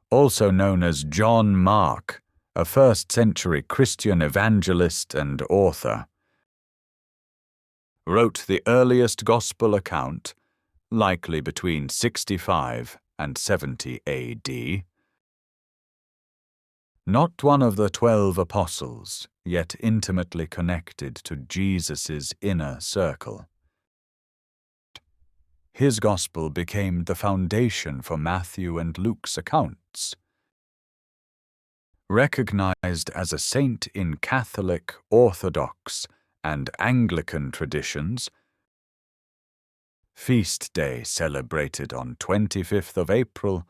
also known as John Mark, a first-century Christian evangelist and author, wrote the earliest Gospel account, likely between 65 and 70 AD. Not one of the 12 apostles, yet intimately connected to Jesus' inner circle. His Gospel became the foundation for Matthew and Luke's accounts. Recognized as a saint in Catholic, Orthodox, and Anglican traditions, feast day celebrated on 25th of April,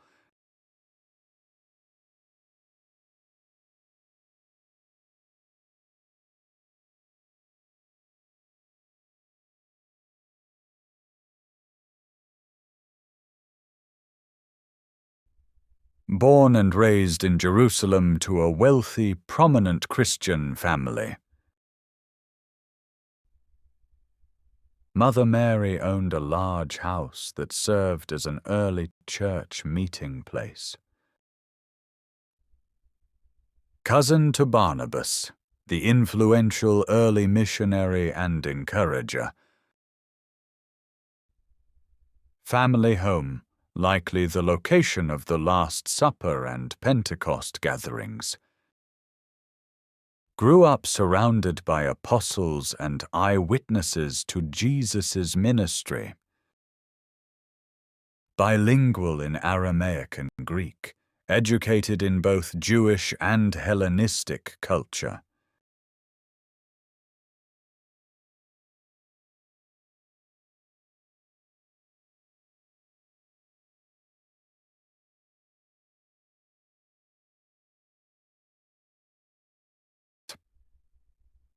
born and raised in Jerusalem to a wealthy, prominent Christian family. Mother Mary owned a large house that served as an early church meeting place. Cousin to Barnabas, the influential early missionary and encourager. Family home, likely the location of the Last Supper and Pentecost gatherings. Grew up surrounded by apostles and eyewitnesses to Jesus' ministry. Bilingual in Aramaic and Greek, educated in both Jewish and Hellenistic culture.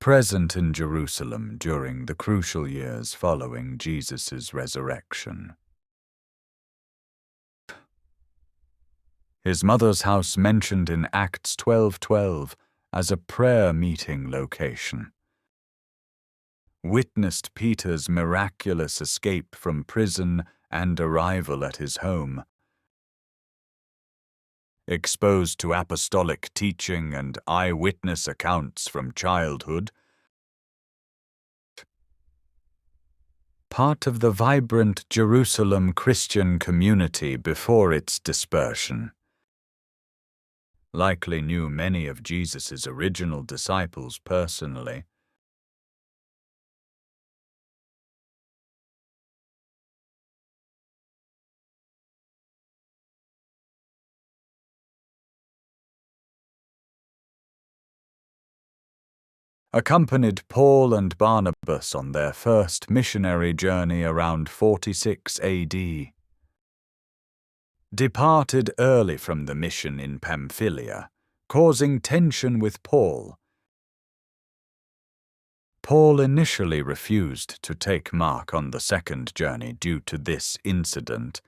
Present in Jerusalem during the crucial years following Jesus' resurrection. His mother's house mentioned in Acts 12:12 as a prayer meeting location. Witnessed Peter's miraculous escape from prison and arrival at his home. Exposed to apostolic teaching and eyewitness accounts from childhood. Part of the vibrant Jerusalem Christian community before its dispersion. Likely knew many of Jesus' original disciples personally. Accompanied Paul and Barnabas on their first missionary journey around 46 AD. Departed early from the mission in Pamphylia, causing tension with Paul. Paul initially refused to take Mark on the second journey due to this incident.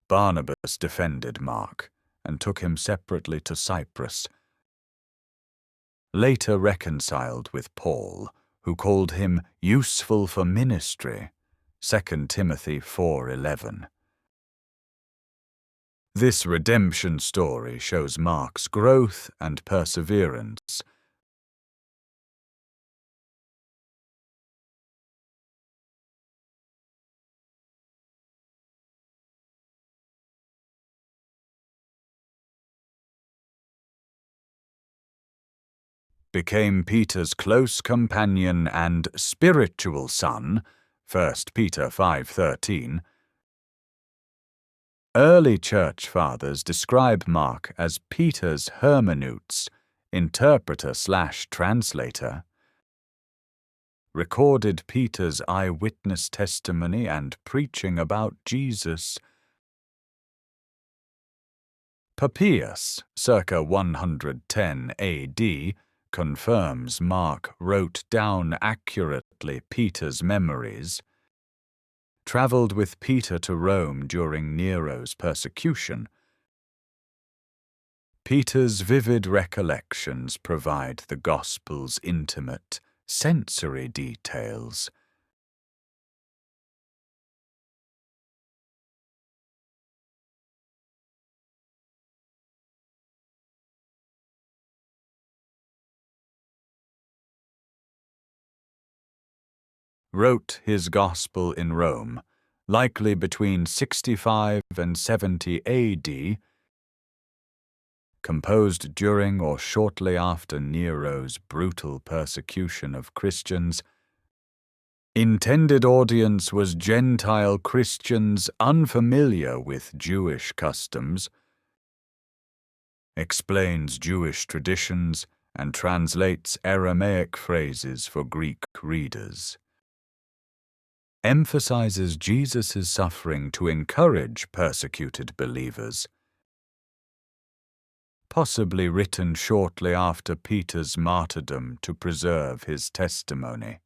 Barnabas defended Mark and took him separately to Cyprus. Later reconciled with Paul, who called him useful for ministry, 2 Timothy 4:11. This redemption story shows Mark's growth and perseverance. Became Peter's close companion and spiritual son, 1 Peter 5:13. Early church fathers describe Mark as Peter's hermeneutes, interpreter/translator. Recorded Peter's eyewitness testimony and preaching about Jesus. Papias, circa 110 AD, confirms Mark wrote down accurately Peter's memories. Traveled with Peter to Rome during Nero's persecution. Peter's vivid recollections provide the Gospel's intimate, sensory details. wrote his Gospel in Rome, likely between 65 and 70 AD, composed during or shortly after Nero's brutal persecution of Christians. Intended audience was Gentile Christians unfamiliar with Jewish customs, explains Jewish traditions, and translates Aramaic phrases for Greek readers. Emphasizes Jesus' suffering to encourage persecuted believers. Possibly written shortly after Peter's martyrdom to preserve his testimony.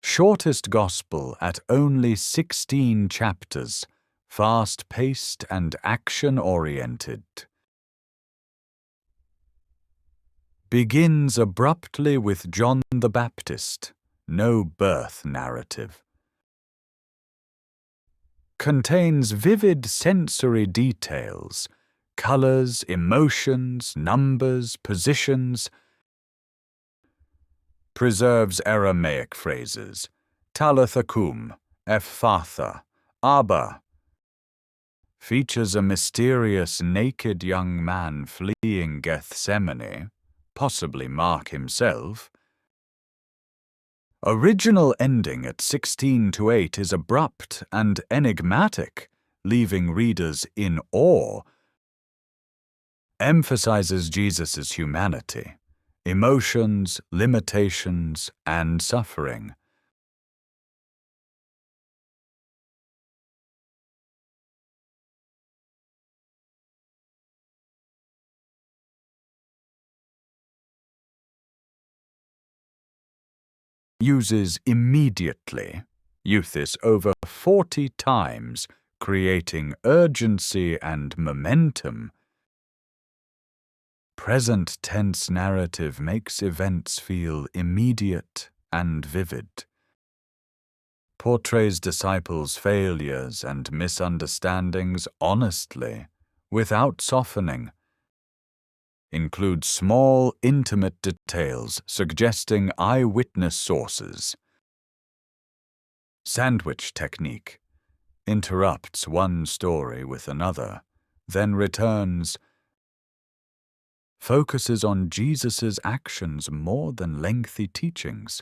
Shortest Gospel at only 16 chapters, fast-paced and action-oriented. Begins abruptly with John the Baptist, no birth narrative. Contains vivid sensory details, colors, emotions, numbers, positions. Preserves Aramaic phrases, Talitha cum, Ephphatha, Abba. Features a mysterious naked young man fleeing Gethsemane, possibly Mark himself. Original ending at 16-8 is abrupt and enigmatic, leaving readers in awe. Emphasizes Jesus' humanity, emotions, limitations, and suffering. Uses immediately, euthys over 40 times, creating urgency and momentum. Present tense narrative makes events feel immediate and vivid. Portrays disciples' failures and misunderstandings honestly, without softening. Includes small, intimate details suggesting eyewitness sources. Sandwich technique. Interrupts one story with another, then returns. Focuses on Jesus' actions more than lengthy teachings.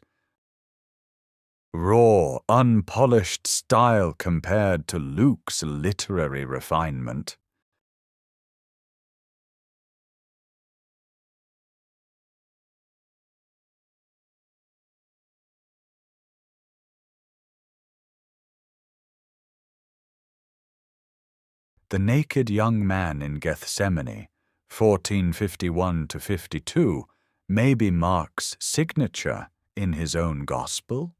Raw, unpolished style compared to Luke's literary refinement. The naked young man in Gethsemane, 1451-52, may be Mark's signature in his own Gospel.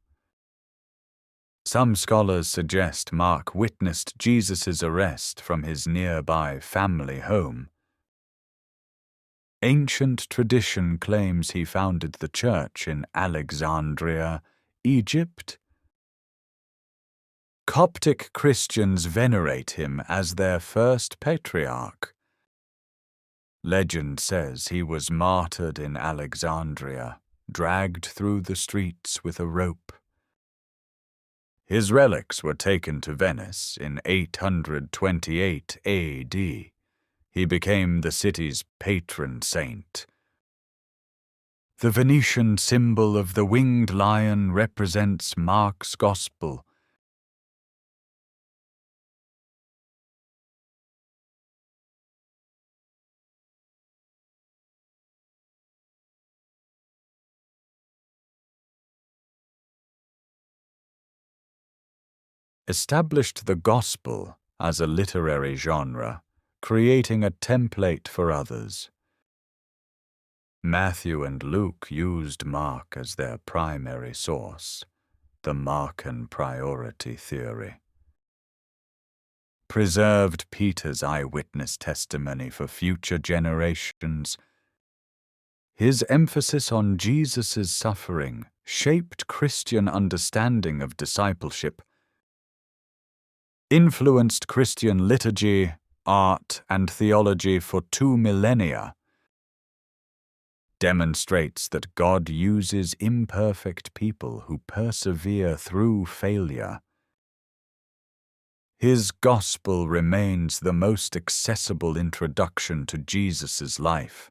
Some scholars suggest Mark witnessed Jesus' arrest from his nearby family home. Ancient tradition claims he founded the church in Alexandria, Egypt. Coptic Christians venerate him as their first patriarch. Legend says he was martyred in Alexandria, dragged through the streets with a rope. His relics were taken to Venice in 828 AD. He became the city's patron saint. The Venetian symbol of the winged lion represents Mark's Gospel. Established the Gospel as a literary genre, creating a template for others. Matthew and Luke used Mark as their primary source, the Markan priority theory. Preserved Peter's eyewitness testimony for future generations. His emphasis on Jesus' suffering shaped Christian understanding of discipleship, influenced Christian liturgy, art, and theology for 2 millennia, demonstrates that God uses imperfect people who persevere through failure. His gospel remains the most accessible introduction to Jesus' life.